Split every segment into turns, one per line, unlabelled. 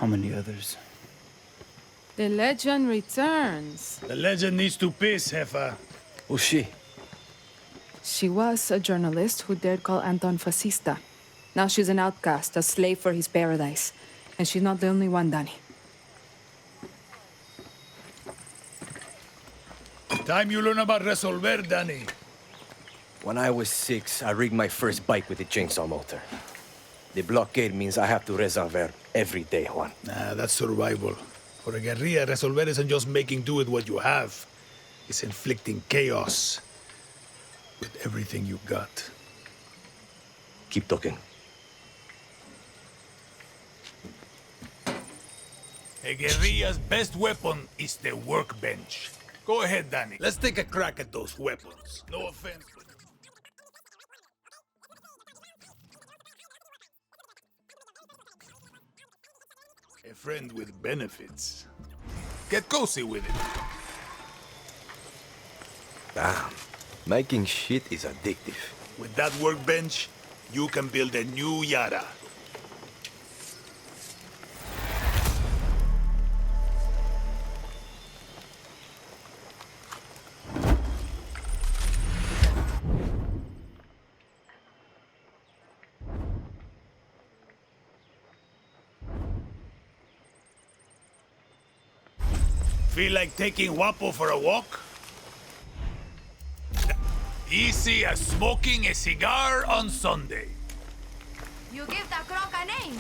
How many others?
The legend returns.
The legend needs to piss, Jefa.
Who's she?
She was a journalist who dared call Anton fascista. Now she's an outcast, a slave for his paradise. And she's not the only one, Danny.
Time you learn about Resolver, Danny.
When I was 6, I rigged my first bike with a chainsaw motor. The blockade means I have to resolver every day, Juan.
Nah, that's survival. For a guerrilla, Resolver isn't just making do with what you have. It's inflicting chaos with everything you got.
Keep talking.
A guerrilla's best weapon is the workbench. Go ahead, Danny. Let's take a crack at those weapons. No offense, but... A friend with benefits. Get cozy with it.
Damn. Making shit is addictive.
With that workbench, you can build a new Yara. Feel like taking Guapo for a walk? Easy as smoking a cigar on Sunday.
You give that croc a name.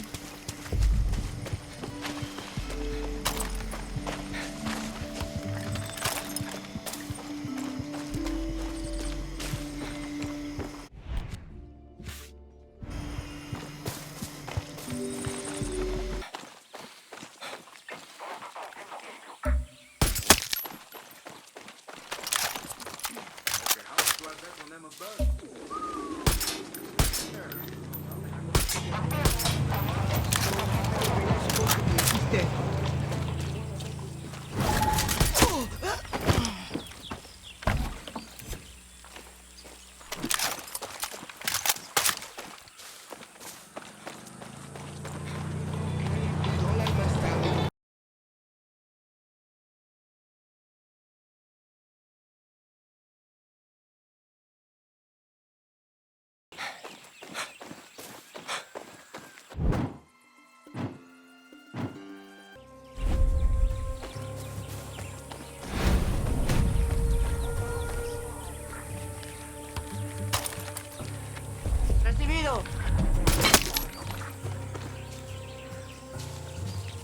Recibido.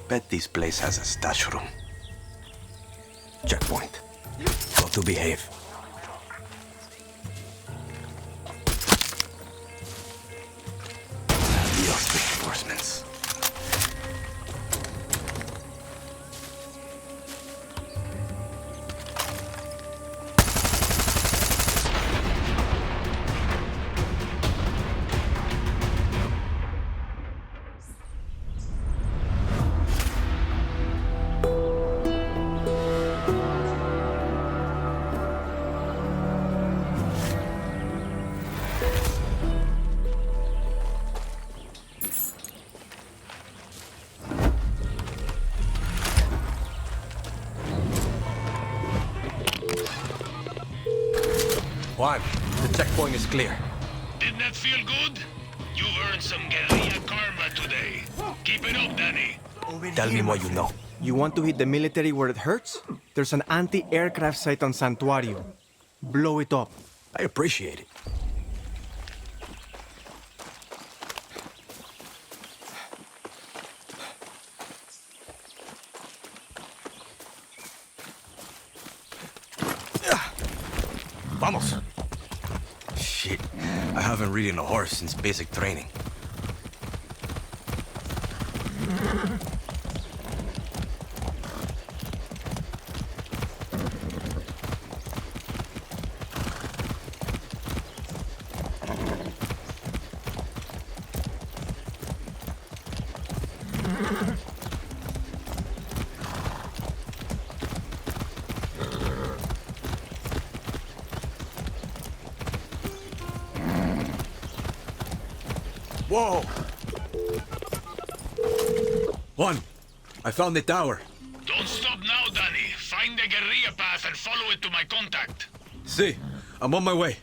Bet this place has a stash room. Checkpoint. Got to behave. Adios, reinforcements. Juan, the checkpoint is clear.
Didn't that feel good? You've earned some guerrilla karma today. Keep it up, Danny.
Tell me what you know.
You want to hit the military where it hurts? There's an anti-aircraft site on Santuario. Blow it up.
I appreciate it. Vamos. Shit, I haven't ridden a horse since basic training. Whoa! Juan, I found the tower.
Don't stop now, Danny. Find the guerrilla path and follow it to my contact.
See, I'm on my way.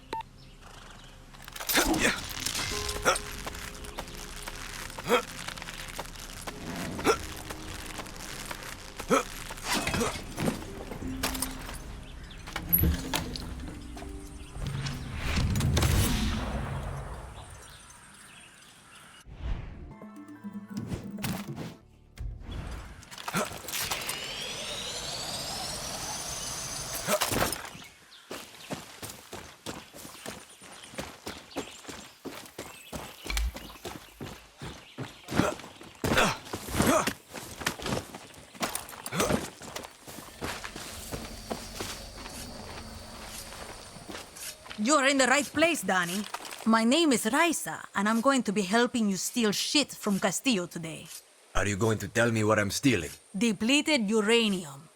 You're in the right place, Danny. My name is Raisa, and I'm going to be helping you steal shit from Castillo today.
Are you going to tell me what I'm stealing?
Depleted uranium.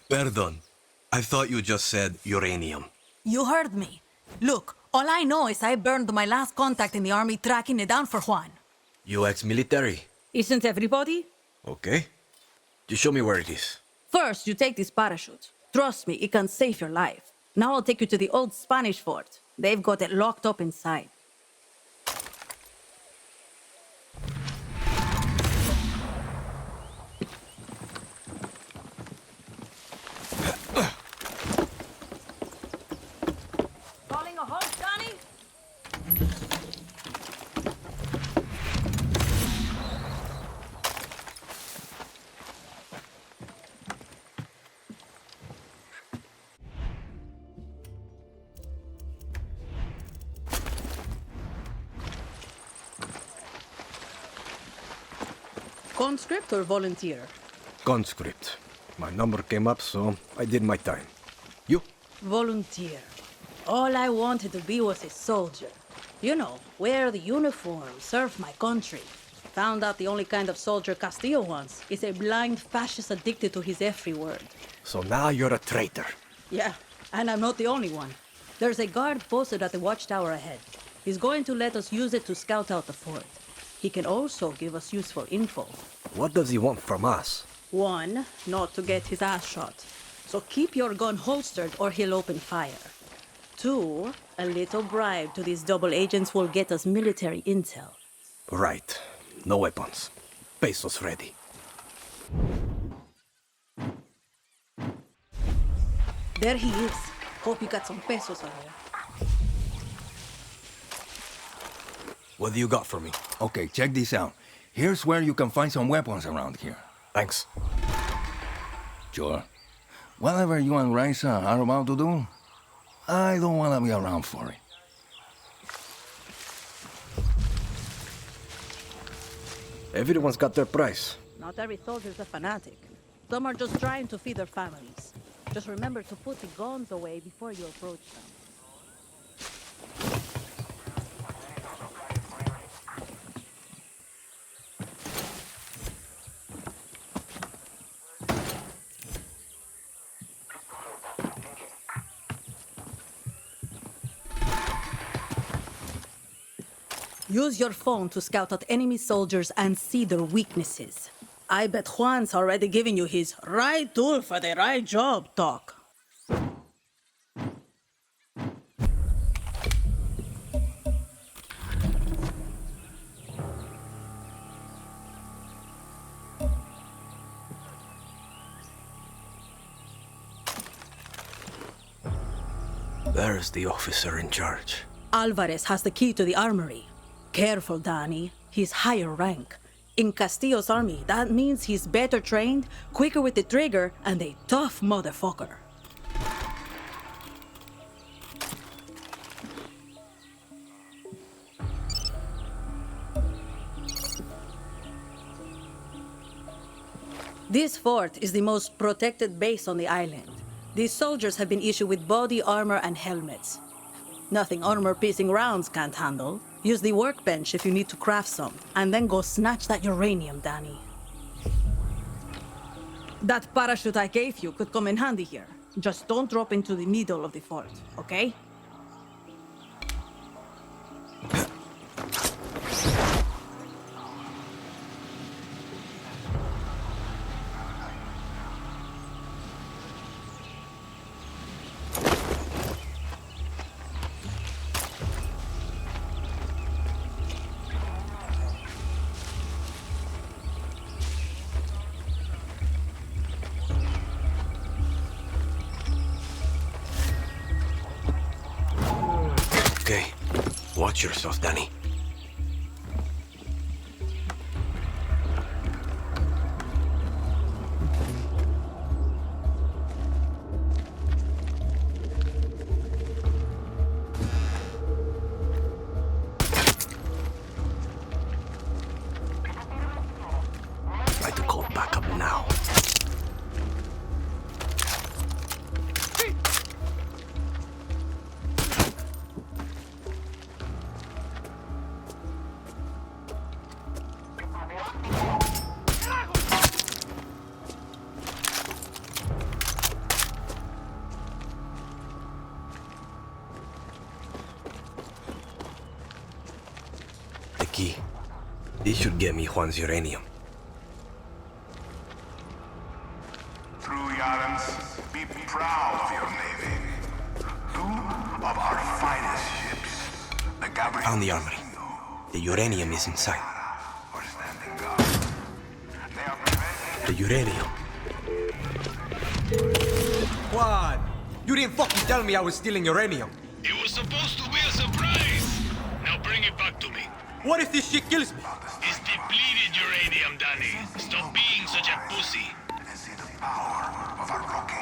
Pardon. I thought you just said uranium.
You heard me. Look, all I know is I burned my last contact in the army tracking it down for Juan.
You ex-military?
Isn't everybody?
Okay. Just show me where it is.
First, you take this parachute. Trust me, it can save your life. Now I'll take you to the old Spanish fort. They've got it locked up inside.
Calling a halt, Danny?
Conscript or volunteer?
Conscript. My number came up, so I did my time. You?
Volunteer. All I wanted to be was a soldier. You know, wear the uniform, serve my country. Found out the only kind of soldier Castillo wants is a blind fascist addicted to his every word.
So now you're a traitor.
Yeah, and I'm not the only one. There's a guard posted at the watchtower ahead. He's going to let us use it to scout out the fort. He can also give us useful info.
What does he want from us?
One, not to get his ass shot. So keep your gun holstered or he'll open fire. Two, a little bribe to these double agents will get us military intel.
Right. No weapons. Pesos ready.
There he is. Hope you got some pesos on you.
What do you got for me?
Okay, check this out. Here's where you can find some weapons around here.
Thanks.
Sure. Whatever you and Raisa are about to do, I don't want to be around for it.
Everyone's got their price.
Not every soldier's a fanatic. Some are just trying to feed their families. Just remember to put the guns away before you approach them. Use your phone to scout out enemy soldiers and see their weaknesses. I bet Juan's already giving you his right tool for the right job talk.
There's the officer in charge.
Alvarez has the key to the armory. Careful, Danny. He's higher rank. In Castillo's army, that means he's better trained, quicker with the trigger, and a tough motherfucker. This fort is the most protected base on the island. These soldiers have been issued with body armor and helmets. Nothing armor-piercing rounds can't handle. Use the workbench if you need to craft some, and then go snatch that uranium, Danny. That parachute I gave you could come in handy here. Just don't drop into the middle of the fort, okay?
Okay. Watch yourself, Danny. Try to call backup now. The key. This should get me Juan's uranium.
True Yarans, be proud of your navy. Two of our finest ships, the Gabriel.
Found the armory. The uranium is inside.
Are standing guard. They are preventing
The uranium. Juan! You didn't fucking tell me I was stealing uranium.
It was supposed to be a surprise. Now bring it back to me.
What if this shit kills me?
It's depleted uranium, Danny. Stop being such a pussy.
and see the power of our rocket.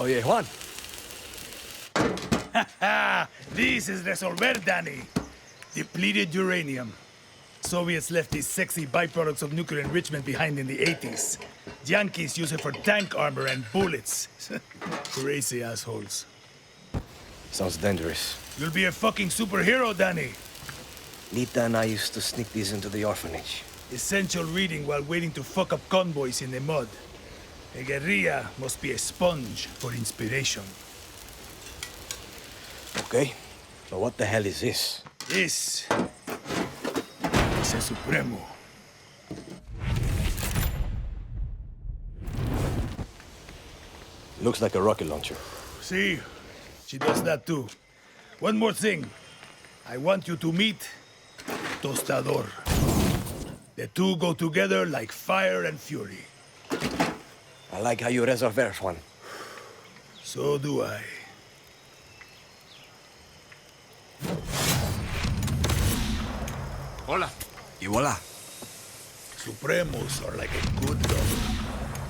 Oh yeah, Juan.
This is Resolver, Danny. Depleted uranium. Soviets left these sexy byproducts of nuclear enrichment behind in the 80s. Yankees use it for tank armor and bullets. Crazy assholes.
Sounds dangerous.
You'll be a fucking superhero, Danny.
Nita and I used to sneak these into the orphanage.
Essential reading while waiting to fuck up convoys in the mud. A guerrilla must be a sponge for inspiration.
Okay, so what the hell is this?
This is a Supremo.
Looks like a rocket launcher.
See, she does that too. One more thing. I want you to meet Tostador. The two go together like fire and fury.
I like how you resolver, Juan.
So do I.
Hola. Y voila.
Supremos are like a good dog.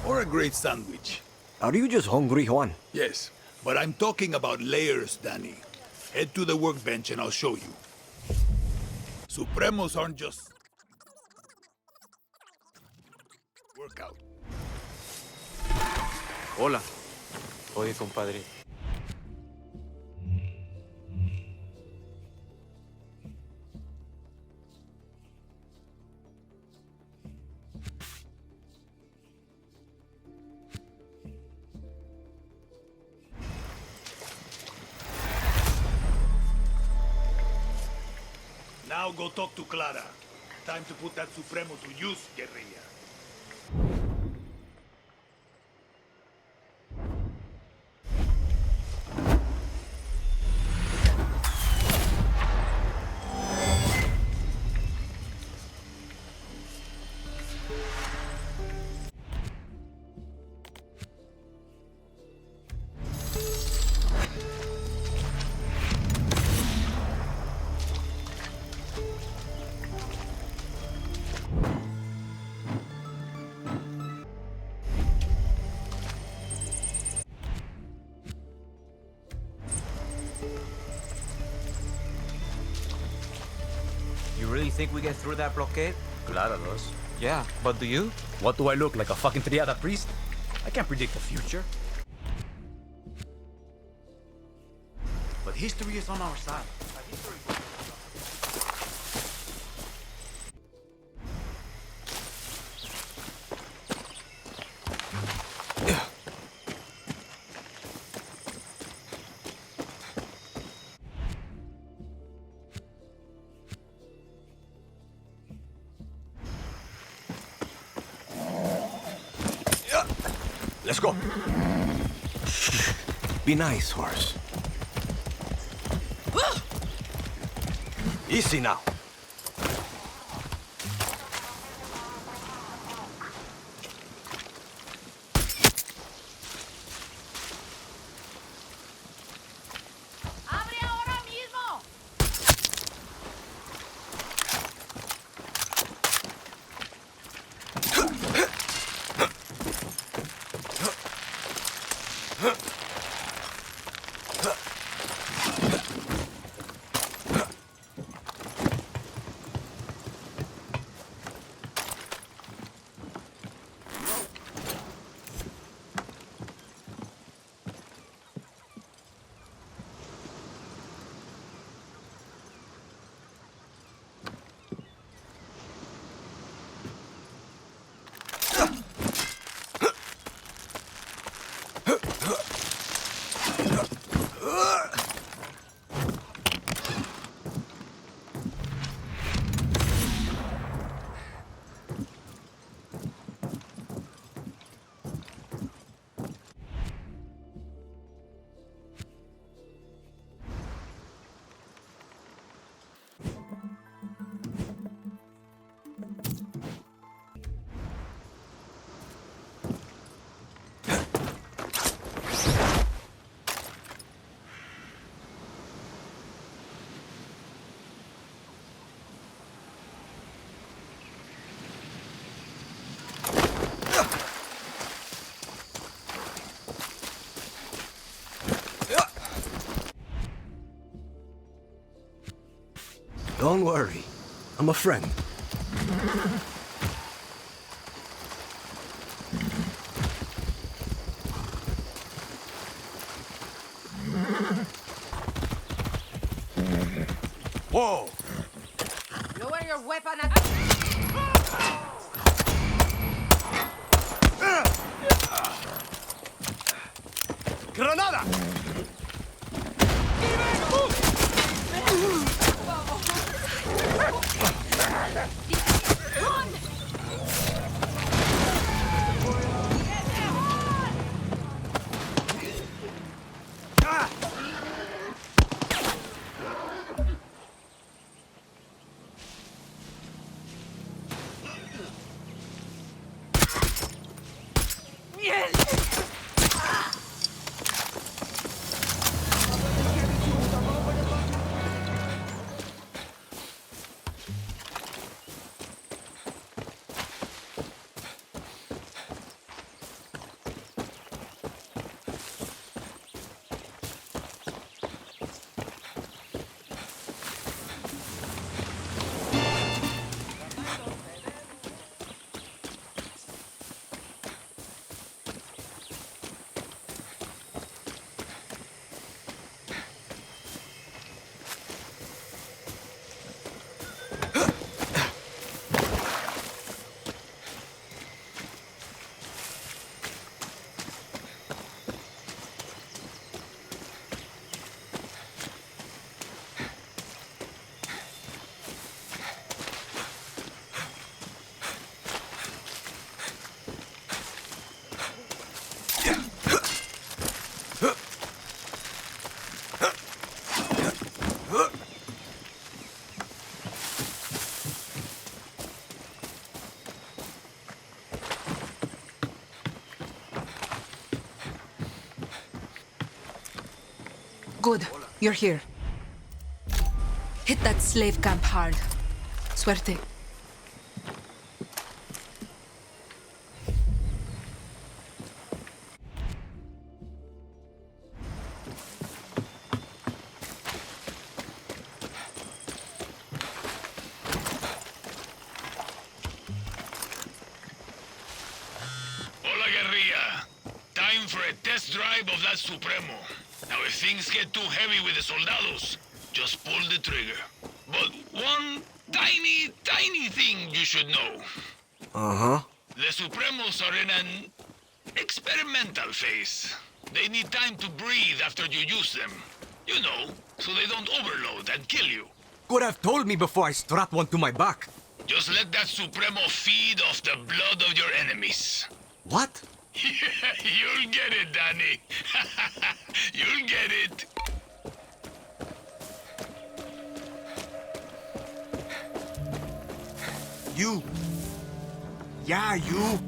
Or a great sandwich.
Are you just hungry, Juan?
Yes, but I'm talking about layers, Danny. Head to the workbench and I'll show you. Supremos aren't just workout.
Hola. Oye, compadre.
Now go talk to Clara. Time to put that Supremo to use, guerrilla.
You really think we get through that blockade?
Clara does.
Yeah, but do you?
What do I look like, a fucking triada priest? I can't predict the future.
But history is on our side.
Let's go. Be nice, horse. Easy now.
¡Abre ahora mismo!
Don't worry. I'm a friend. Whoa!
Lower your weapon at...
Granada!
Good. You're here. Hit that slave camp hard. Suerte.
tribe of that Supremo. Now, if things get too heavy with the soldados, just pull the trigger. But one tiny, tiny thing you should know.
Uh-huh.
The Supremos are in an experimental phase. They need time to breathe after you use them. You know, so they don't overload and kill you.
Could have told me before I strap one to my back.
Just let that Supremo feed off the blood of your enemies.
What?
You'll get it, Danny. You'll get it.
You. Yeah, you.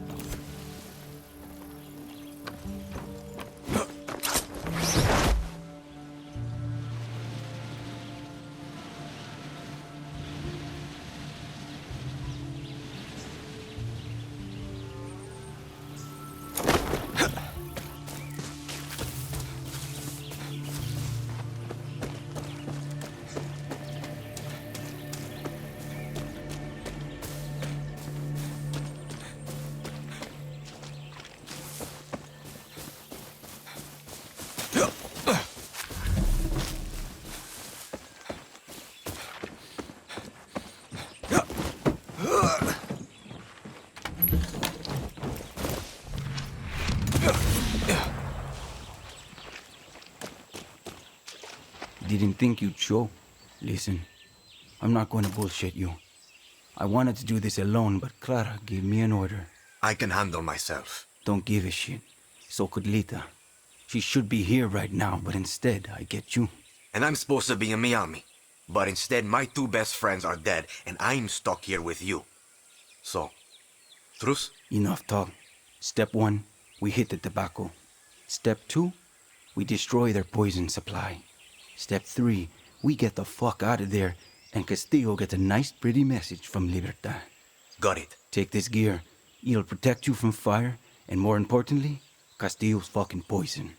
Didn't think you'd show. Listen, I'm not going to bullshit you. I wanted to do this alone, but Clara gave me an order.
I can handle myself.
Don't give a shit. So could Lita. She should be here right now, but instead, I get you.
And I'm supposed to be in Miami. But instead, my two best friends are dead, and I'm stuck here with you. So, truce?
Enough talk. Step 1, we hit the tobacco. Step 2, we destroy their poison supply. Step 3, we get the fuck out of there, and Castillo gets a nice pretty message from Libertad.
Got it.
Take this gear. It'll protect you from fire, and more importantly, Castillo's fucking poison.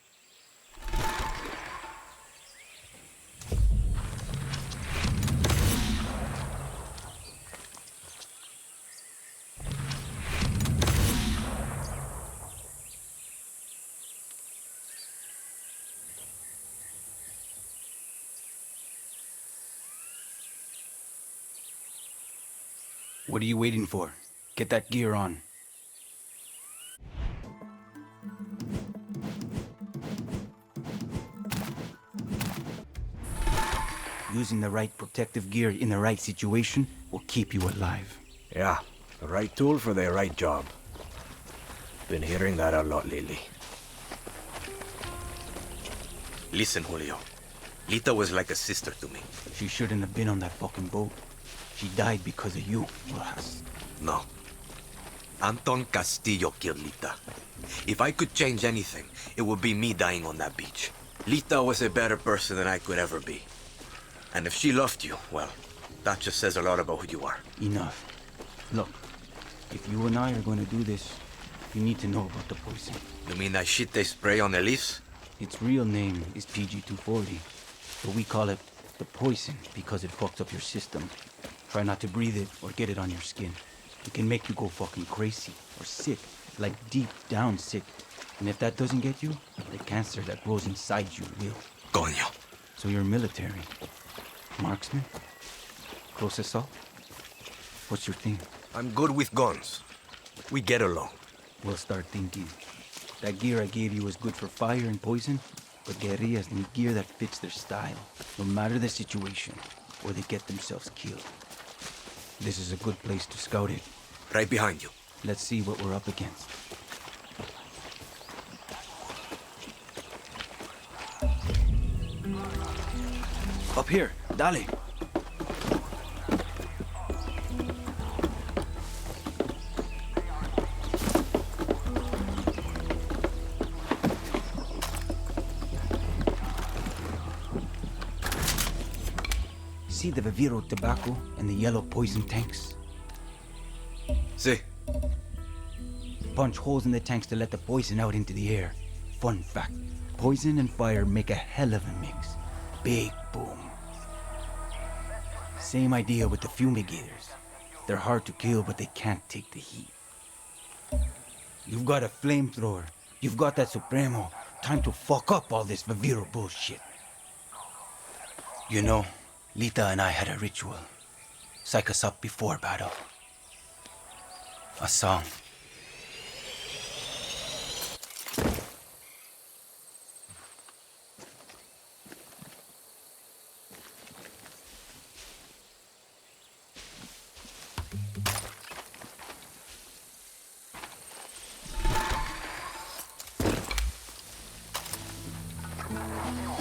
What are you waiting for? Get that gear on. Using the right protective gear in the right situation will keep you alive.
Yeah, the right tool for the right job. Been hearing that a lot lately.
Listen, Julio. Lita was like a sister to me.
She shouldn't have been on that fucking boat. She died because of you, Rojas.
No. Anton Castillo killed Lita. If I could change anything, it would be me dying on that beach. Lita was a better person than I could ever be. And if she loved you, well, that just says a lot about who you are.
Enough. Look, if you and I are going to do this, you need to know about the poison.
You mean that shit they spray on the leaves?
Its real name is PG-240, but we call it the poison because it fucks up your system. Try not to breathe it or get it on your skin. It can make you go fucking crazy or sick, like deep down sick. And if that doesn't get you, the cancer that grows inside you will.
Coño.
So you're military. Marksman? Close assault? What's your thing?
I'm good with guns. We get along.
We'll start thinking. That gear I gave you is good for fire and poison, but guerrillas need gear that fits their style, no matter the situation, or they get themselves killed. This is a good place to scout it.
Right behind you.
Let's see what we're up against. Up here, dale. See the Viviro tobacco and the yellow poison tanks?
See.
Punch holes in the tanks to let the poison out into the air. Fun fact, poison and fire make a hell of a mix. Big boom. Same idea with the fumigators. They're hard to kill, but they can't take the heat. You've got a flamethrower. You've got that Supremo. Time to fuck up all this Viviro bullshit. You know, Lita and I had a ritual. Psych us up before battle. A song.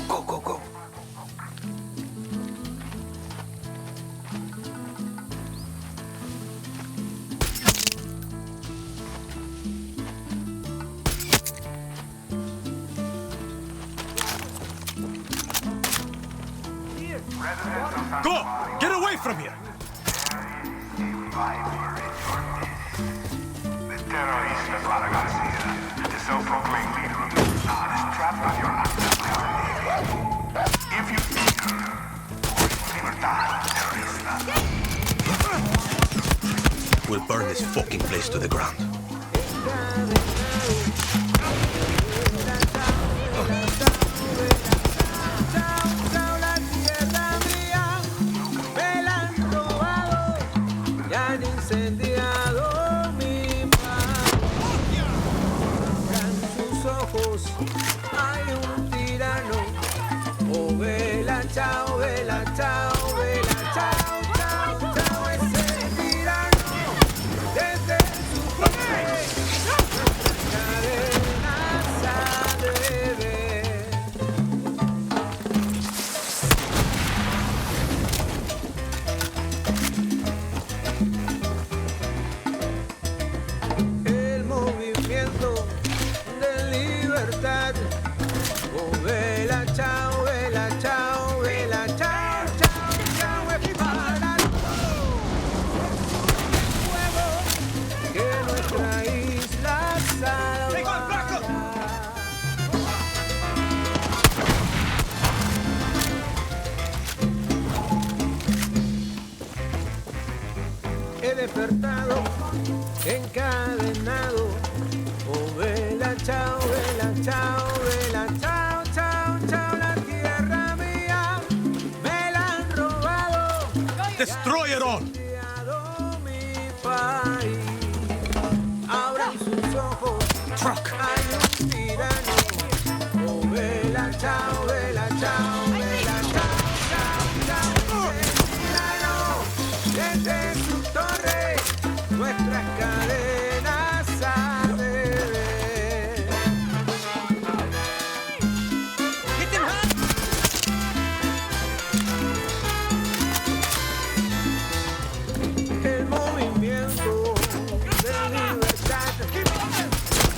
Go, go, go.
Go! Get away from here!
The terrorist Clara Garcia, the self-proclaimed leader of the Mossad, is trapped on your island. If you fear libertad terrorista,
We'll burn this fucking place to the ground.
El movimiento de libertad. Oh, vela, chao, vela, chao, vela, chao, chao, chao, es para fuego que nuestra isla salvará. He despertado, encadenado. Oh, vela, chao, chao, chao, chao, la tierra mía me la han robado.
Destroy it all!
Mi país. Abran sus ojos. Hay un tirano. Oh, vela, chao, chao, chao, chao, tirano. Desde su torre, nuestras cadenas arden. El movimiento de libertad.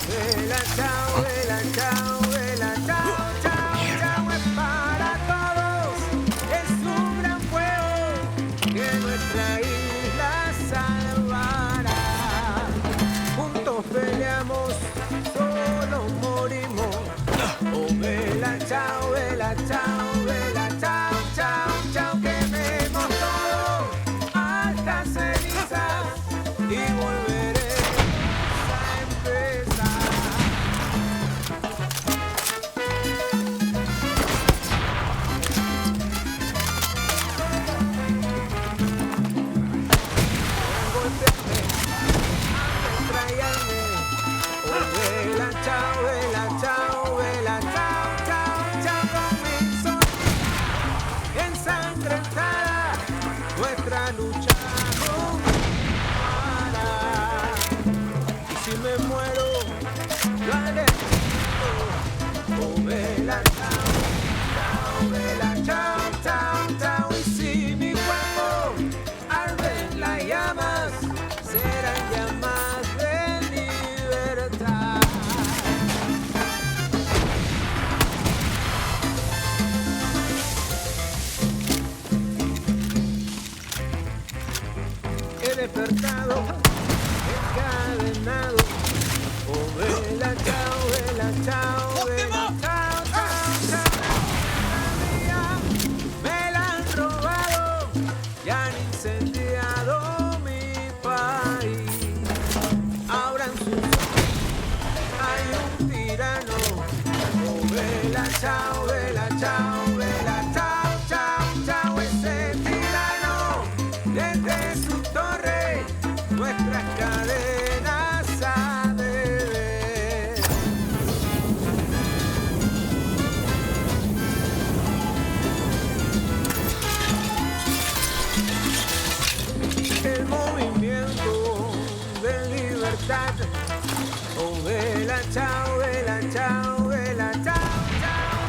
Vela, chao, chao, chao, chao, es para todos. Es un gran fuego que nuestra isla salvará. Juntos peleamos, solo morimos. Oh, vela, chao, chao, chao, chao, chao, quememos todo hasta cenizas y volveremos a empezar. Golpearme, ametrallarme. Oh, vela, chao, chao, chao, chao, con mi sonrisa ensangrentada, nuestra lucha continuará. Y si me muero, lo haré. Oh, vela, chao, chao, chao, chao. Y si mi cuerpo arde en las llamas, serán llamas de libertad. He despertado, encadenado. Oh, vela, chao, chao, chao, chao, chao. Mía, me la han robado y han incendiado mi país. Abran sus ojos, hay un tirano. Oh, libertad. Oh, vela, chao, vela, chao, chao,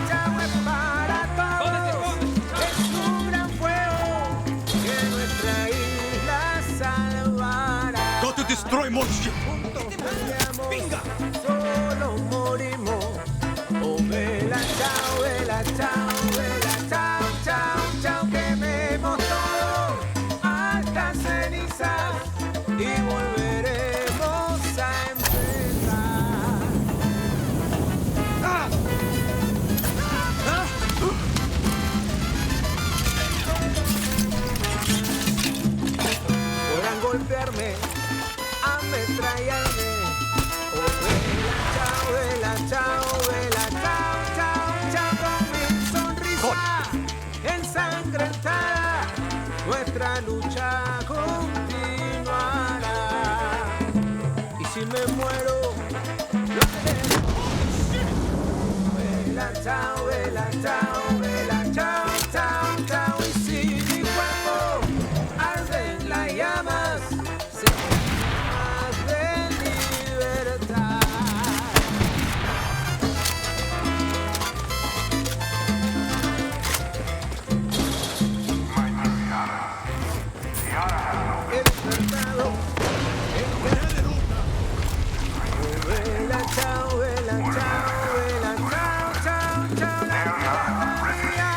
chao, es para todos. Es un gran fuego que nuestra isla salvará.
Go to destroy more shit!
Solo morimos. Oh, vela, chao, chao, chao, chao, quememos todo hasta cenizas y volveremos a empezar. Podrán golpearme, ametrallarme. Oh, vela, chao, chao, chao, con mi sonrisa ensangrentada, nuestra lucha continuará. Y si me muero, lo haremos. Vela, chao, chao, chao, chao. Y si mi cuerpo arde en las llamas, más de libertad. He despertado en vela, chao, chao, chao, chao, la tierra mía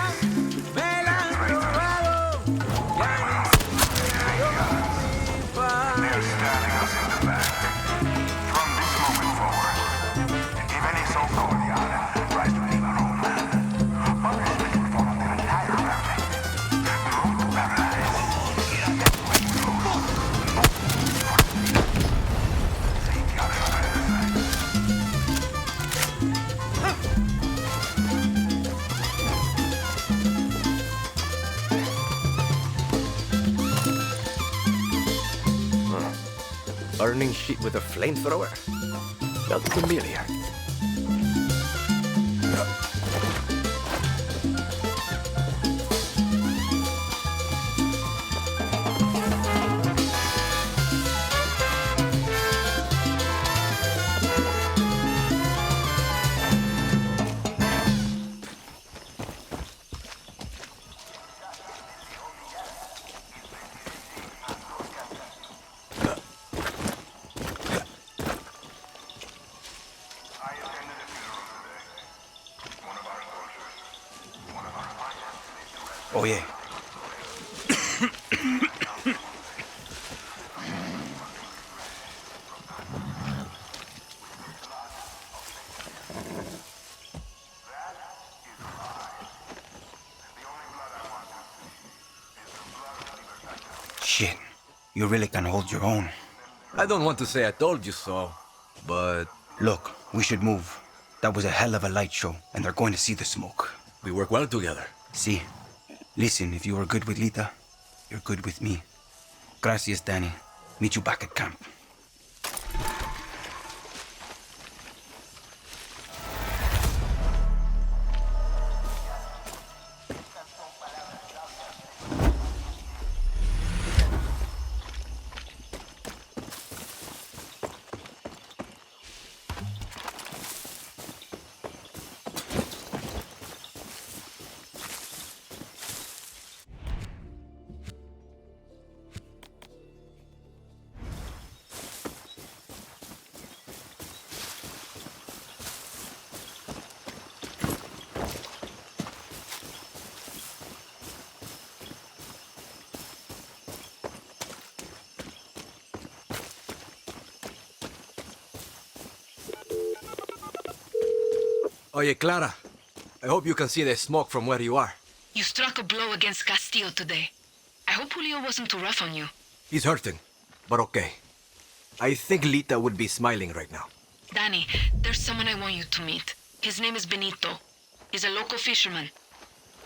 me la han robado, ya ni siquiera mi paz.
They're stabbing us in the back. From this moment forward, if any soul over the island tries to leave our homeland, punishment will fall on their entire family. The road to paradise.
Burning shit with a flamethrower? Felt familiar.
Oye. Shit. You really can hold your own.
I don't want to say I told you so, but
Look, we should move. That was a hell of a light show, and they're going to see the smoke.
we work well together.
See, listen, if you are good with Lita, you're good with me. Gracias, Danny. Meet you back at camp.
Oye, Clara, I hope you can see the smoke from where you are.
You struck a blow against Castillo today. I hope Julio wasn't too rough on you.
He's hurting, but okay. I think Lita would be smiling right now.
Danny, there's someone I want you to meet. His name is Benito. He's a local fisherman,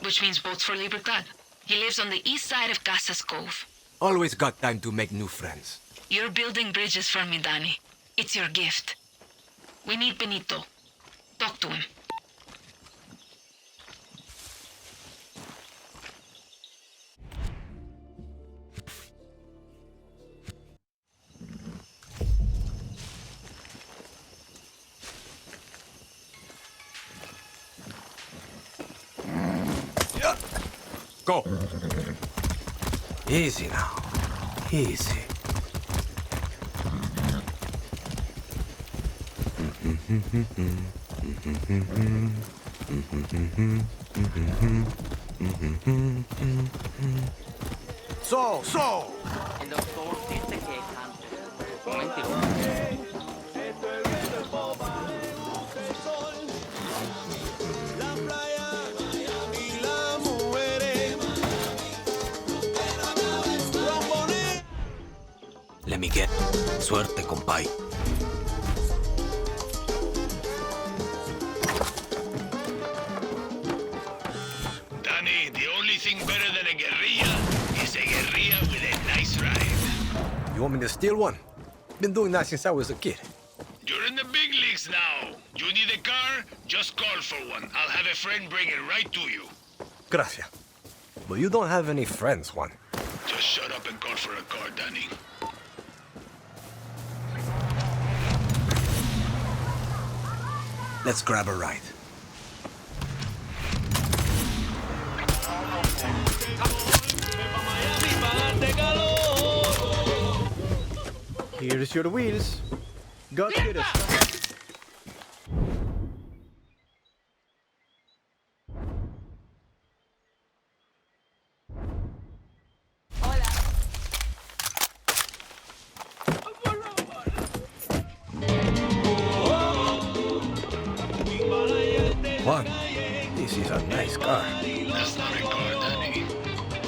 which means boats for Libertad. He lives on the east side of Casas Cove.
Always got time to make new friends.
You're building bridges for me, Danny. It's your gift. We need Benito. Talk to him.
Go. Easy now. Easy. So.
El doctor dice que es cáncer. Mentiroso.
Let me get. Suerte, compay.
Danny, the only thing better than a guerrilla is a guerrilla with a nice ride.
You want me to steal one? Been doing that since I was a kid.
You're in the big leagues now. You need a car? Just call for one. I'll have a friend bring it right to you.
Gracias. But you don't have any friends, Juan.
Just shut up and call for a car, Danny.
Let's grab a ride.
Here's your wheels. God get us.
Juan, this is a nice car.
That's not a car, Danny.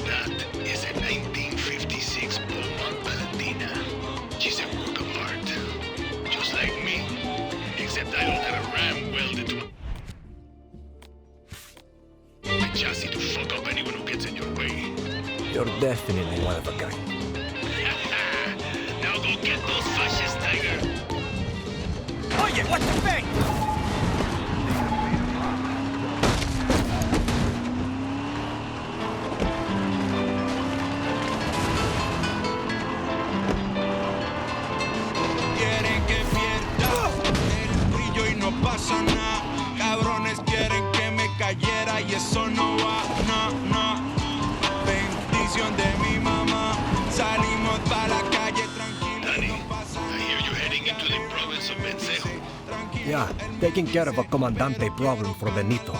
That is a 1956 Beaumont Valentina. She's a work of art. Just like me. Except I don't have a ram welded to my chassis to fuck up anyone who gets in your way.
You're definitely one of a kind.
Now go get those fascists, Tiger.
Oye, what the bang?
Quieren que pierda el brillo y no pasa nada. Cabrones quieren que me cayera y eso no va, no. Bendición de mi mamá. Salimos para la calle tranquilos. No pasa
I hear you're heading into the province of Vencejo.
Yeah, taking care of a comandante problem for Benito.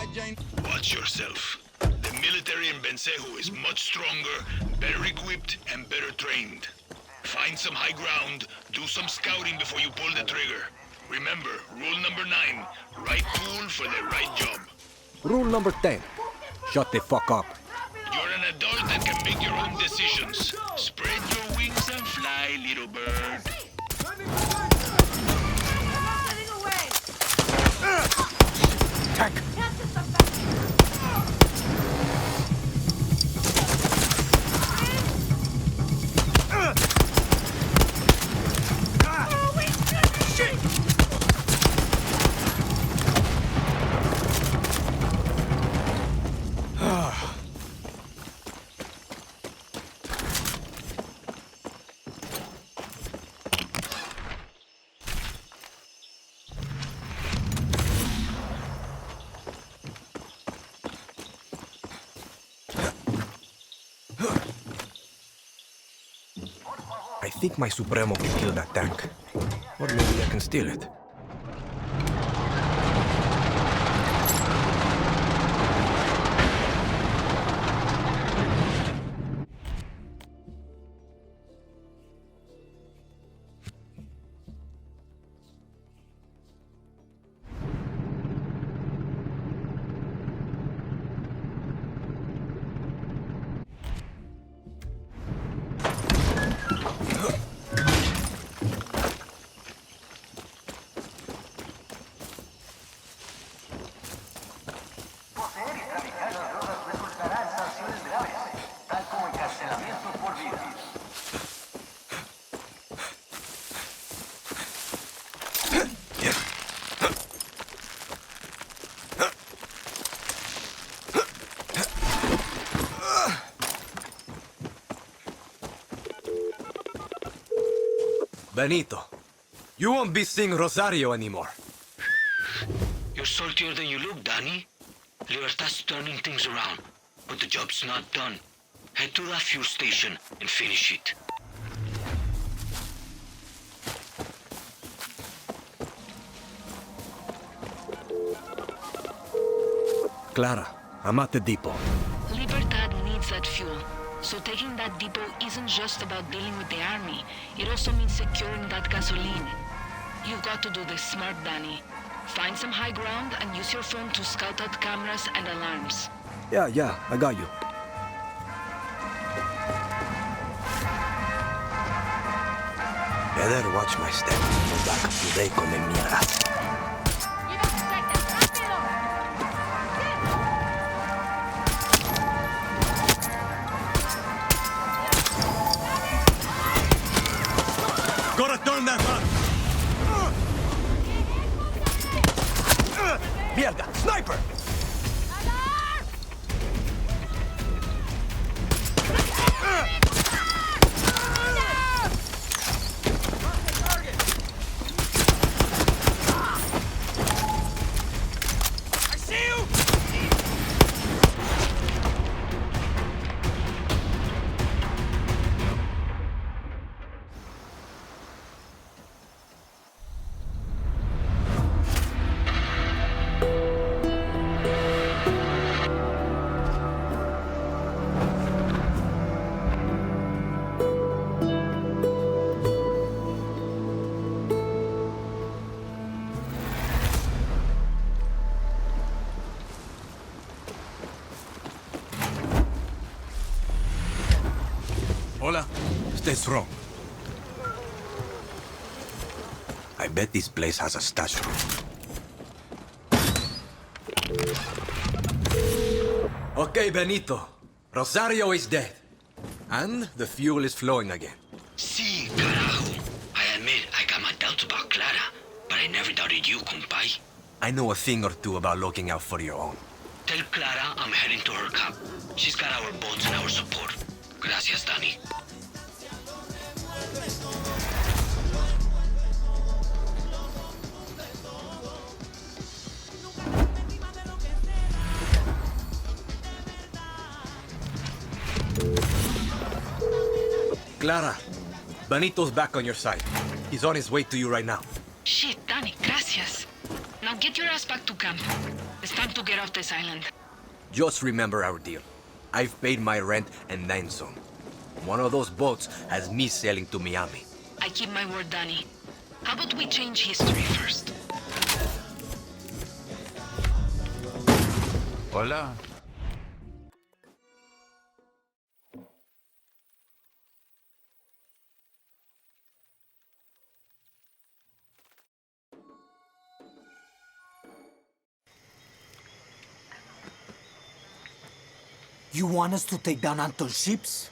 Watch yourself. The military in Vencejo is much stronger, better equipped, and better trained. Find some high ground, do some scouting before you pull the trigger. Remember, rule number 9, right tool for the right job.
Rule number 10. Shut the fuck up.
You're an adult and can make your own decisions. Spread your wings and fly, little bird.
Tank! I think my Supremo can kill that tank. Or maybe I can steal it. Benito, you won't be seeing Rosario anymore.
You're saltier than you look, Danny. Libertad's turning things around.
but the job's not done. Head to that fuel station and finish it.
Clara, I'm at the depot.
Libertad needs that fuel. So taking that depot isn't just about dealing with the army. It also means securing that gasoline. You've got to do this smart, Danny. Find some high ground and use your phone to scout out cameras and alarms.
Yeah, I got you. Better watch my step. Go back today come mierda.
Gotta turn that on!
Mierda! Sniper!
I see you!
Hola. Stay strong. I bet this place has a stash room. Okay, Benito. Rosario is dead. And the fuel is flowing again.
Sí, carajo. I admit I got my doubts about Clara, but I never doubted you, compay.
I know a thing or two about looking out for your own.
Tell Clara I'm heading to her camp. She's got our boats and our support. Gracias, Danny.
Clara, Benito's back on your side. He's on his way to you right now.
Shit, Danny, gracias. Now get your ass back to camp. It's time to get off this island.
Just remember our deal. I've paid my rent and then some. One of those boats has me sailing to Miami.
I keep my word, Danny. How about we change history first?
Hola.
You want us to take down Anton's ships?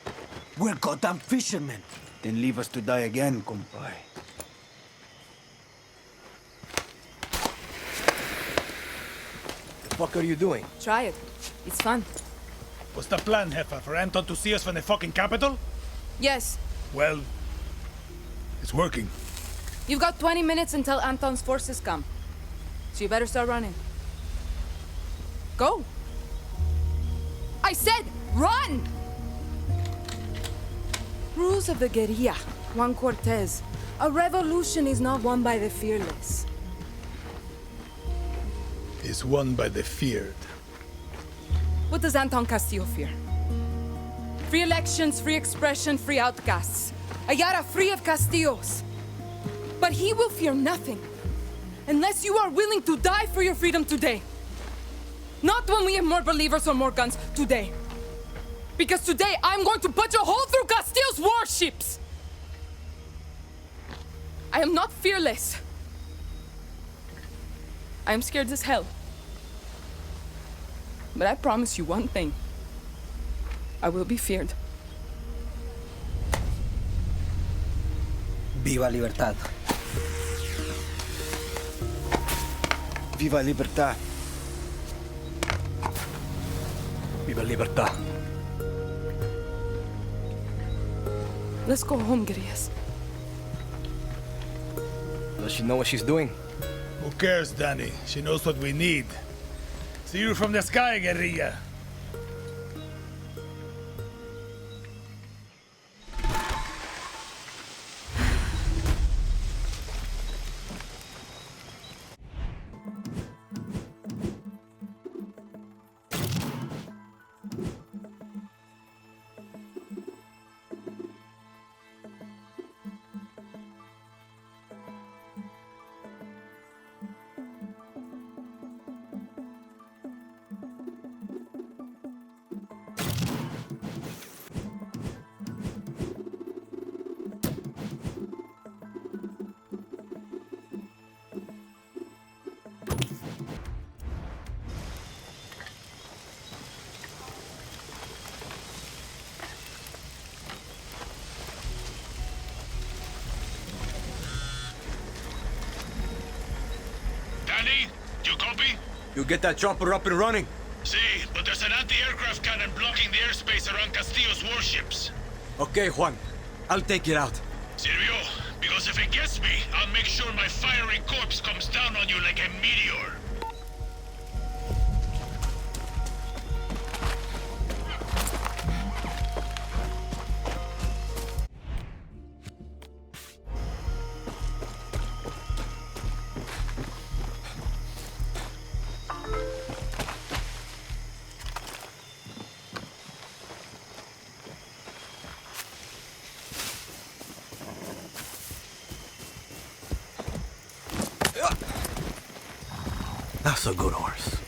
We're goddamn fishermen.
Then leave us to die again, compay.
The fuck are you doing?
Try it. It's fun.
What's the plan, Jefa? For Anton to see us from the fucking capital?
Yes.
Well, it's working.
You've got 20 minutes until Anton's forces come. So you better start running. Go. I said, run! Rules of the guerrilla, Juan Cortez. A revolution is not won by the fearless.
It's won by the feared.
What does Anton Castillo fear? Free elections, free expression, free outcasts. Ayala free of Castillos. But he will fear nothing. Unless you are willing to die for your freedom today. Not when we have more believers or more guns, today. Because today, I'm going to punch a hole through Castillo's warships! I am not fearless. I am scared as hell. But I promise you one thing. I will be feared.
Viva Libertad.
Viva Libertad.
Viva Libertad.
Let's go home, guerrillas.
Does she know what she's doing?
Who cares, Danny? She knows what we need. See you from the sky, guerrilla. Danny, you copy?
You get that chopper up and running?
See, but there's an anti-aircraft cannon blocking the airspace around Castillo's warships.
Okay, Juan. I'll take it out.
Silvio, because if it gets me, I'll make sure my fiery corpse comes down on you like a meteor.
That's a good horse.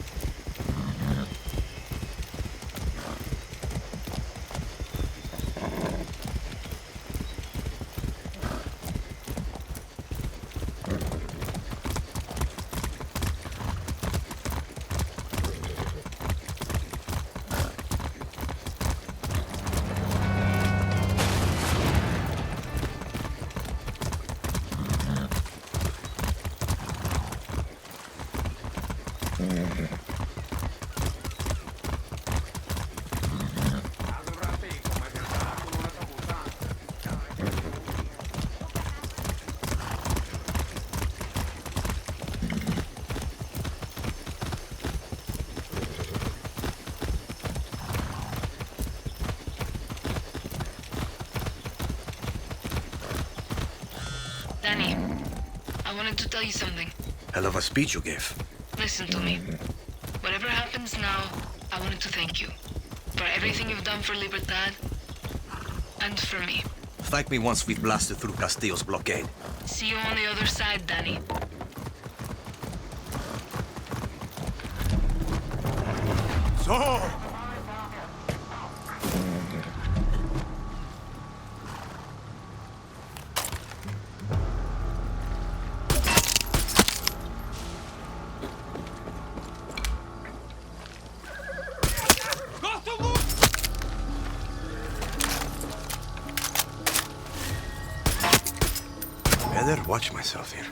Danny, I wanted to tell you something.
Hell of a speech you gave.
Listen to me. Whatever happens now, I wanted to thank you. For everything you've done for Libertad, and for me.
Thank me once we've blasted through Castillo's blockade.
See you on the other side, Danny.
So!
Better watch myself here.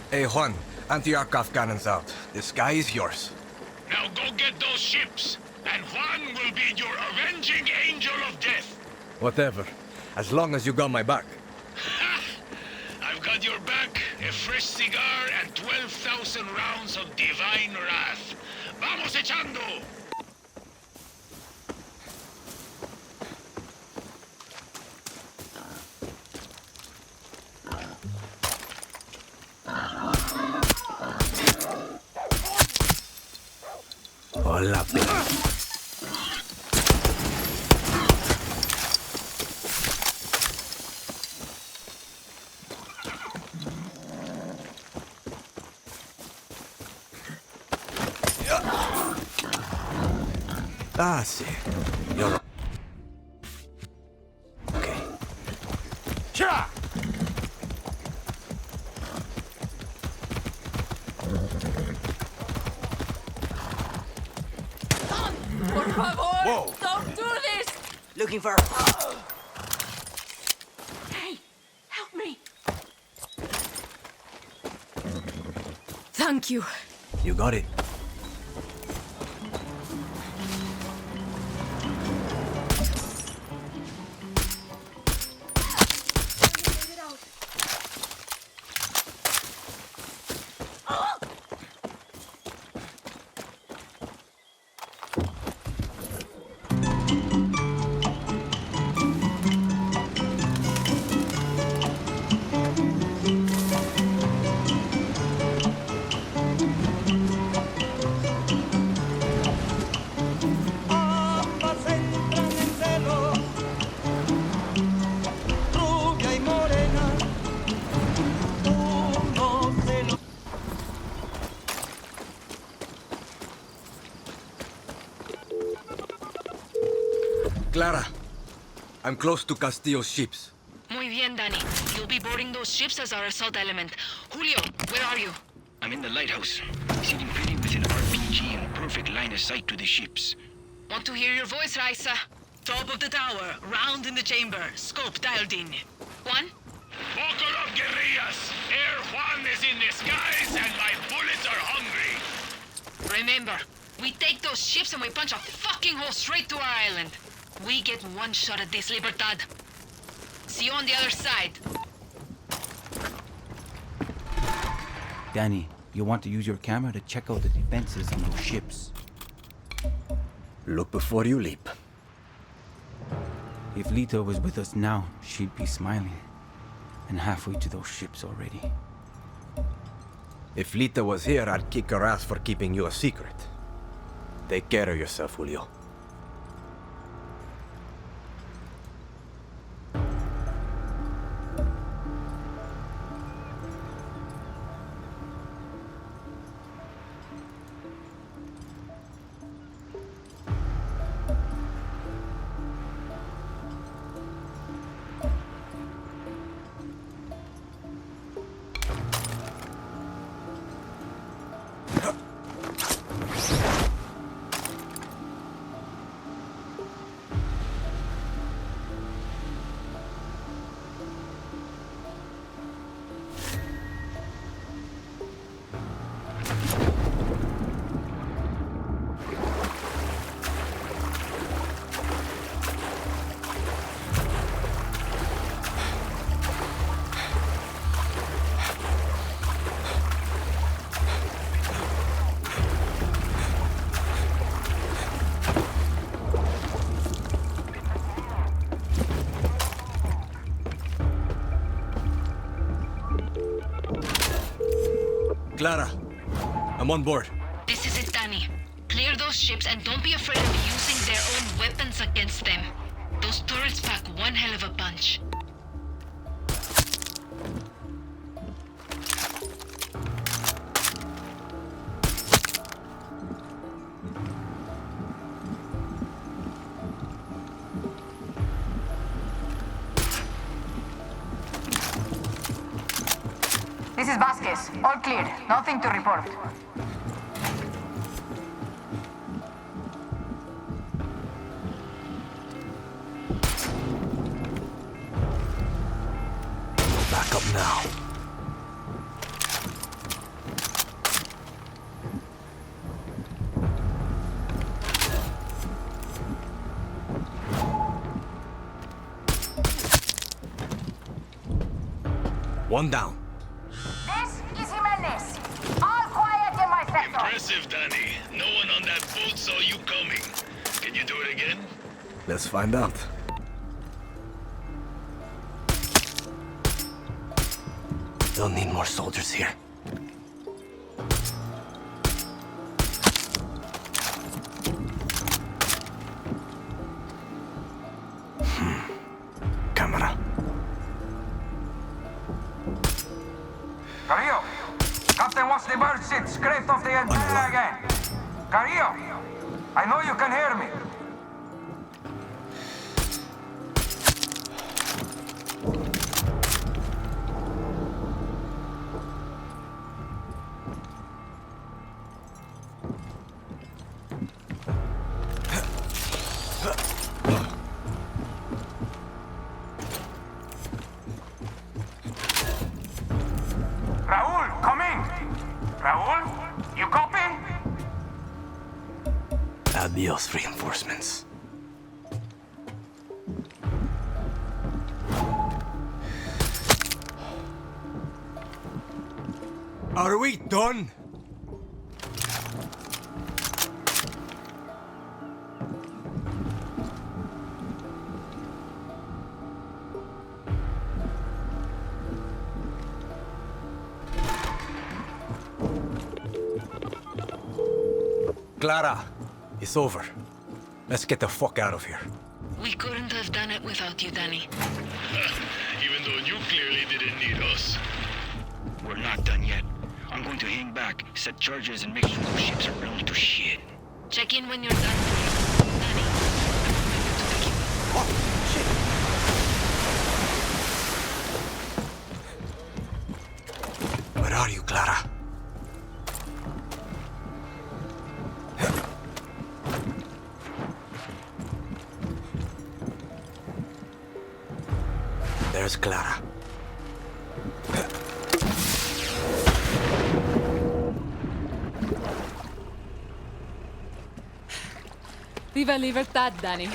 Hey, Juan. Anti-aircraft cannons out. The sky is yours.
Now go get those ships, and Juan will be your avenging angel of death.
Whatever. As long as you got my back.
I've got your back, a fresh cigar, and 12,000 rounds of divine wrath. Vamos echando!
Hola, Ah, sí. You're... Okay.
Cha!
Por favor,
Whoa.
don't do this!
Looking for...
Hey, help me!
Thank you.
You got it. Clara, I'm close to Castillo's ships.
Muy bien, Danny. You'll be boarding those ships as our assault element. Julio, where are you?
I'm in the lighthouse, sitting pretty with an RPG and perfect line of sight to the ships.
Want to hear your voice, Raisa? Top of the tower, round in the chamber, scope dialed in. Juan?
Buckle up, guerrillas! Air Juan is in the skies and my bullets are hungry!
Remember, we take those ships and we punch a fucking hole straight to our island. We get one shot at this, Libertad. See you on the other side.
Danny, you'll want to use your camera to check out the defenses on those ships.
Look before you leap.
If Lita was with us now, she'd be smiling. And halfway to those ships already.
If Lita was here, I'd kick her ass for keeping you a secret. Take care of yourself, Julio.
Clara, I'm on board.
This is it, Danny. Clear those ships and don't be afraid of using their own weapons against them. Those turrets pack one hell of a punch.
This is Vasquez. All clear. Nothing to report.
Back up now.
One down.
This is Jimenez. All quiet in my sector.
Impressive, Danny. No one on that boat saw you coming. Can you do it again?
Let's find out. They'll need more soldiers here. Camera.
Carrillo! Captain wants the bird seat scraped off the antenna again. Carrillo! I know you can hear me. Raúl, come in! Raúl, you copy?
Adios, reinforcements. Are we done? Clara, it's over. Let's get the fuck out of here.
We couldn't have done it without you, Danny.
Even though you clearly didn't need us.
We're not done yet. I'm going to hang back, set charges, and make sure those ships are blown to shit.
Check in when you're done. Danny, I'm moving to the keep.
Where are you, Clara? There's Clara.
Viva libertad, Danny.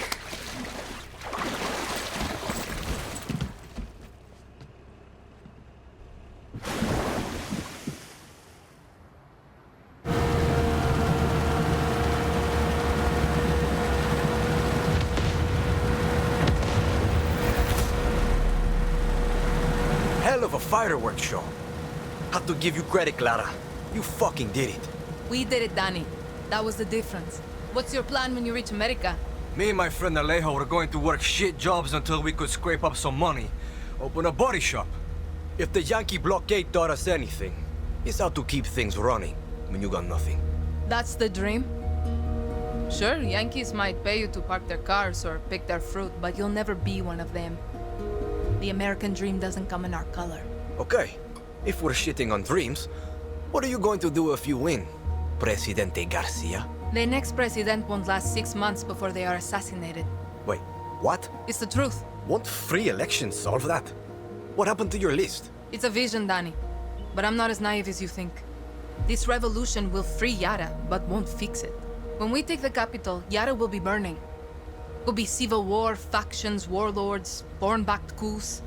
Hell of a fireworks show. Have to give you credit, Clara. You fucking did it.
We did it, Danny. That was the difference. What's your plan when you reach America?
Me and my friend Alejo were going to work shit jobs until we could scrape up some money. Open a body shop. If the Yankee blockade taught us anything, it's how to keep things running when you got nothing.
That's the dream? Sure, Yankees might pay you to park their cars or pick their fruit, but you'll never be one of them. The American dream doesn't come in our color.
Okay, if we're shitting on dreams, what are you going to do if you win, Presidente Garcia?
The next president won't last 6 months before they are assassinated.
Wait, what?
It's the truth.
Won't free elections solve that? What happened to your list?
It's a vision, Danny. But I'm not as naive as you think. This revolution will free Yara, but won't fix it. When we take the capital, Yara will be burning. Will be civil war, factions, warlords, foreign-backed coups.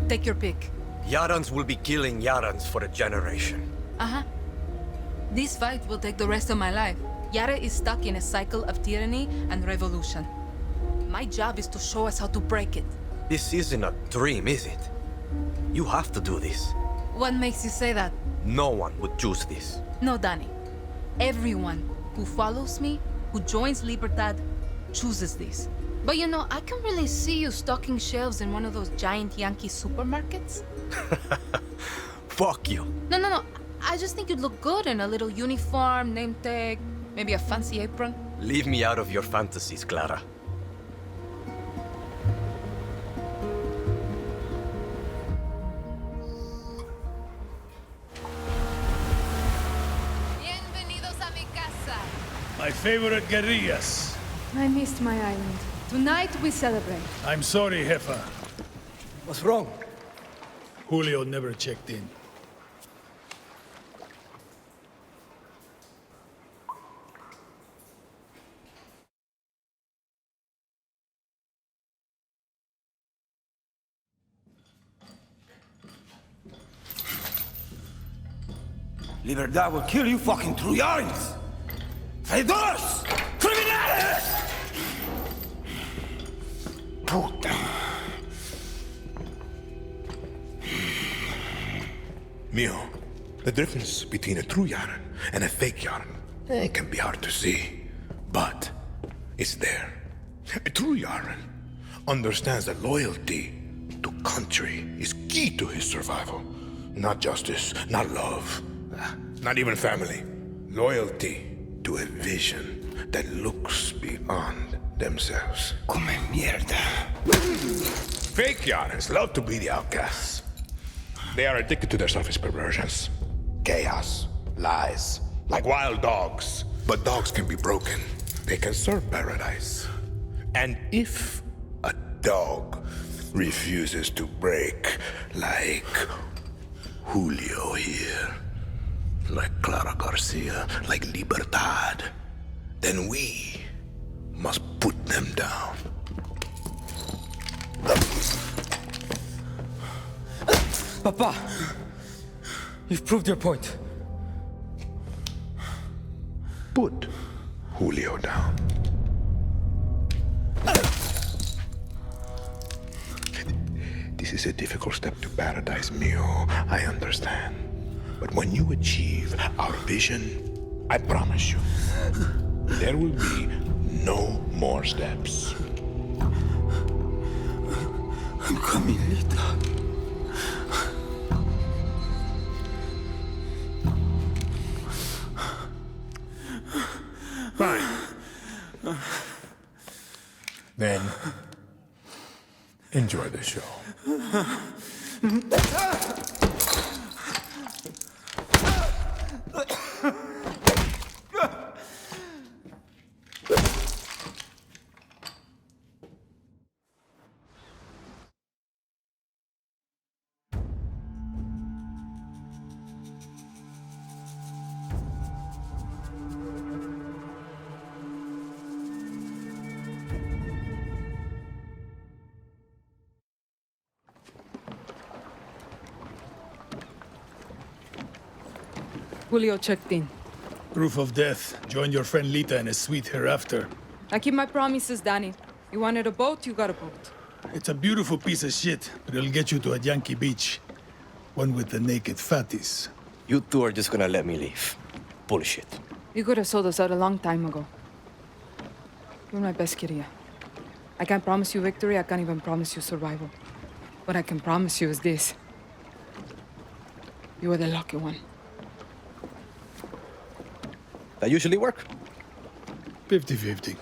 Take your pick.
Yarans will be killing Yarans for a generation.
Uh-huh. This fight will take the rest of my life. Yara is stuck in a cycle of tyranny and revolution. My job is to show us how to break it.
This isn't a dream, is it? You have to do this.
What makes you say that?
No one would choose this.
No, Danny. Everyone who follows me, who joins Libertad, chooses this. But you know, I can really see you stocking shelves in one of those giant Yankee supermarkets.
Fuck you.
No. I just think you'd look good in a little uniform, name tag, maybe a fancy apron.
Leave me out of your fantasies, Clara.
Bienvenidos a mi casa.
My favorite guerrillas.
I missed my island. Tonight we celebrate.
I'm sorry, Jefa.
What's wrong?
Julio never checked in.
Libertad will kill you fucking Trujans! Traidores! Criminales! Puta.
Mio, the difference between a true Yaran and a fake Yaran, it can be hard to see, but it's there. A true Yaran understands that loyalty to country is key to his survival. Not justice, not love, not even family. Loyalty to a vision that looks beyond themselves.
Come mierda.
Fake Yarans love to be the outcasts. They are addicted to their selfish perversions. Chaos, lies, like wild dogs. But dogs can be broken. They can serve paradise. And if a dog refuses to break, like Julio here, like Clara Garcia, like Libertad, then we must put them down.
Papa, you've proved your point.
Put Julio down. This is a difficult step to paradise, Mio. I understand. But when you achieve our vision, I promise you, there will be no more steps.
I'm coming, Lita.
Fine. Then,
Enjoy the show.
Julio checked in.
Proof of death. Join your friend Lita in a suite hereafter.
I keep my promises, Danny. You wanted a boat, you got a boat.
It's a beautiful piece of shit, but it'll get you to a Yankee beach. One with the naked fatties.
You two are just gonna let me leave. Bullshit.
You could have sold us out a long time ago. You're my best Kyria. I can't promise you victory, I can't even promise you survival. What I can promise you is this. You are the lucky one.
That usually work?
50-50.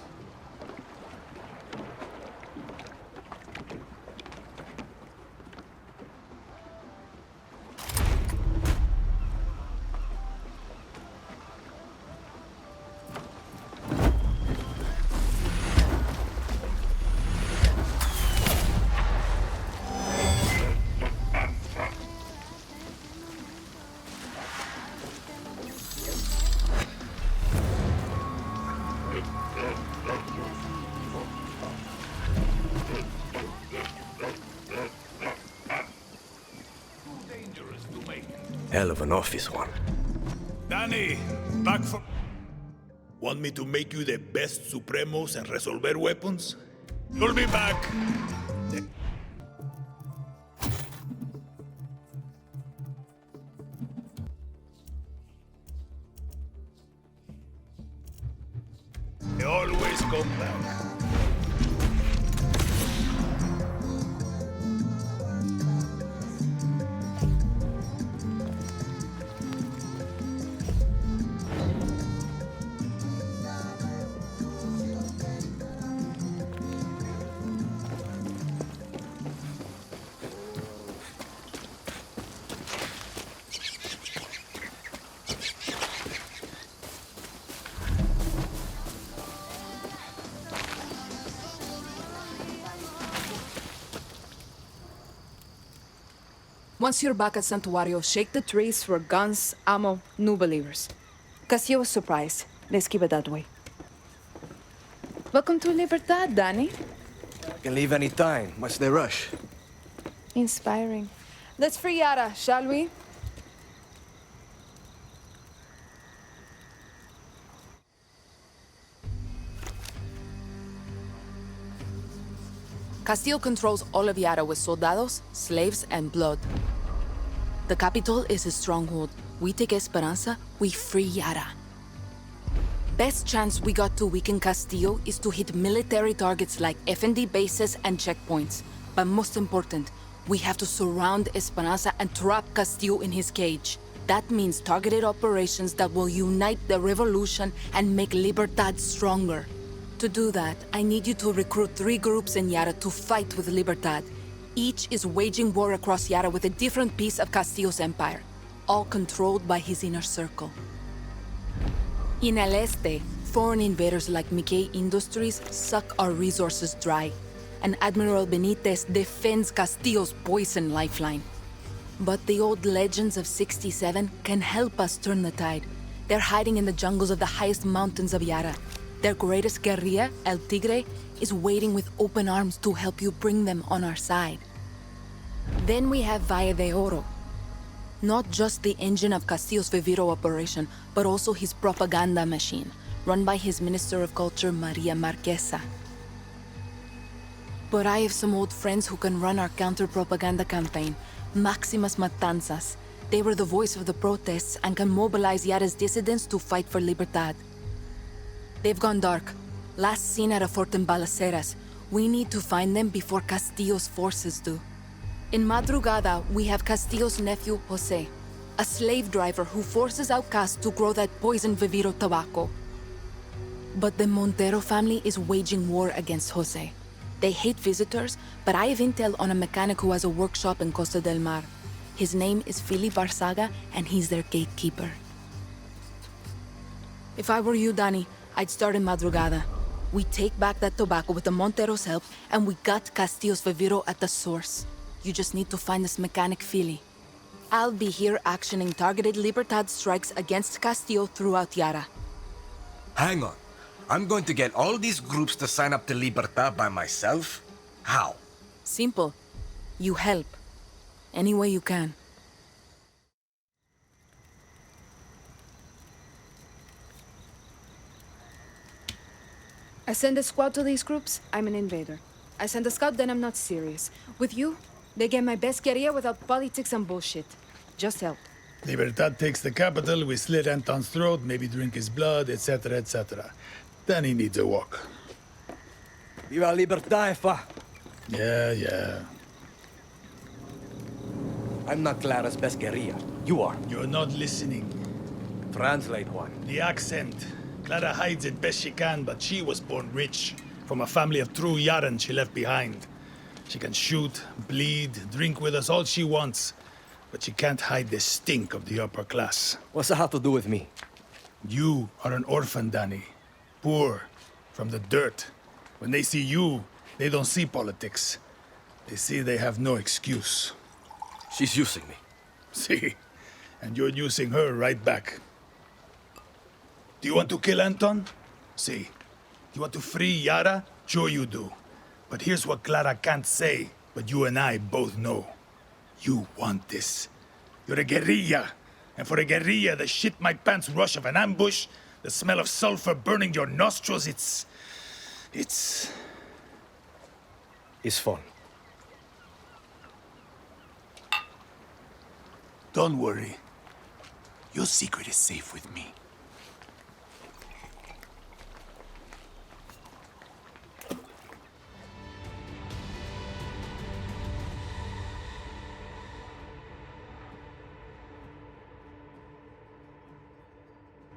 Hell of an office one.
Danny, back from... Want me to make you the best Supremos and Resolver weapons? You'll be back. They always come back.
Once you're back at Santuario, shake the trees for guns, ammo, new believers. Castillo was surprised. Let's keep it that way. Welcome to Libertad, Danny.
Can leave any time. What's the rush?
Inspiring. Let's free Yara, shall we? Castillo controls all of Yara with soldados, slaves, and blood. The capital is his stronghold. We take Esperanza, we free Yara. Best chance we got to weaken Castillo is to hit military targets like FND bases and checkpoints. But most important, we have to surround Esperanza and trap Castillo in his cage. That means targeted operations that will unite the revolution and make Libertad stronger. To do that, I need you to recruit 3 groups in Yara to fight with Libertad. Each is waging war across Yara with a different piece of Castillo's empire, all controlled by his inner circle. In El Este, foreign invaders like Mickey Industries suck our resources dry, and Admiral Benitez defends Castillo's poison lifeline. But the old legends of 67 can help us turn the tide. They're hiding in the jungles of the highest mountains of Yara. Their greatest guerrilla, El Tigre, is waiting with open arms to help you bring them on our side. Then we have Valle de Oro. Not just the engine of Castillo's Viviro operation, but also his propaganda machine, run by his Minister of Culture, Maria Marquesa. But I have some old friends who can run our counter-propaganda campaign, Maximas Matanzas. They were the voice of the protests and can mobilize Yara's dissidents to fight for Libertad. They've gone dark. Last seen at a fort in Balaceras. We need to find them before Castillo's forces do. In Madrugada, we have Castillo's nephew, Jose, a slave driver who forces outcasts to grow that poison Viviro tobacco. But the Montero family is waging war against Jose. They hate visitors, but I have intel on a mechanic who has a workshop in Costa del Mar. His name is Philip Barsaga, and he's their gatekeeper. If I were you, Danny, I'd start in Madrugada. We take back that tobacco with the Montero's help, and we got Castillo's Viviro at the source. You just need to find this mechanic Philly. I'll be here actioning targeted Libertad strikes against Castillo throughout Yara.
Hang on. I'm going to get all these groups to sign up to Libertad by myself? How?
Simple. You help. Any way you can. I send a squad to these groups, I'm an invader. I send a scout, then I'm not serious. With you, they get my best guerrilla without politics and bullshit. Just help.
Libertad takes the capital, we slit Anton's throat, maybe drink his blood, etc., etc. Then he needs a walk.
Viva Libertad, fa!
Yeah.
I'm not Clara's best guerrilla. You are.
You're not listening.
Translate, Juan.
The accent. Clara hides it best she can, but she was born rich. From a family of true Yaran she left behind. She can shoot, bleed, drink with us all she wants. But she can't hide the stink of the upper class.
What's that have to do with me?
You are an orphan, Danny. Poor, from the dirt. When they see you, they don't see politics. They see they have no excuse.
She's using me.
See? And you're using her right back. Do you want to kill Anton? See. You want to free Yara? Sure you do. But here's what Clara can't say, but you and I both know. You want this. You're a guerrilla. And for a guerrilla, the shit my pants rush of an ambush, the smell of sulfur burning your nostrils, it's
fun.
Don't worry. Your secret is safe with me.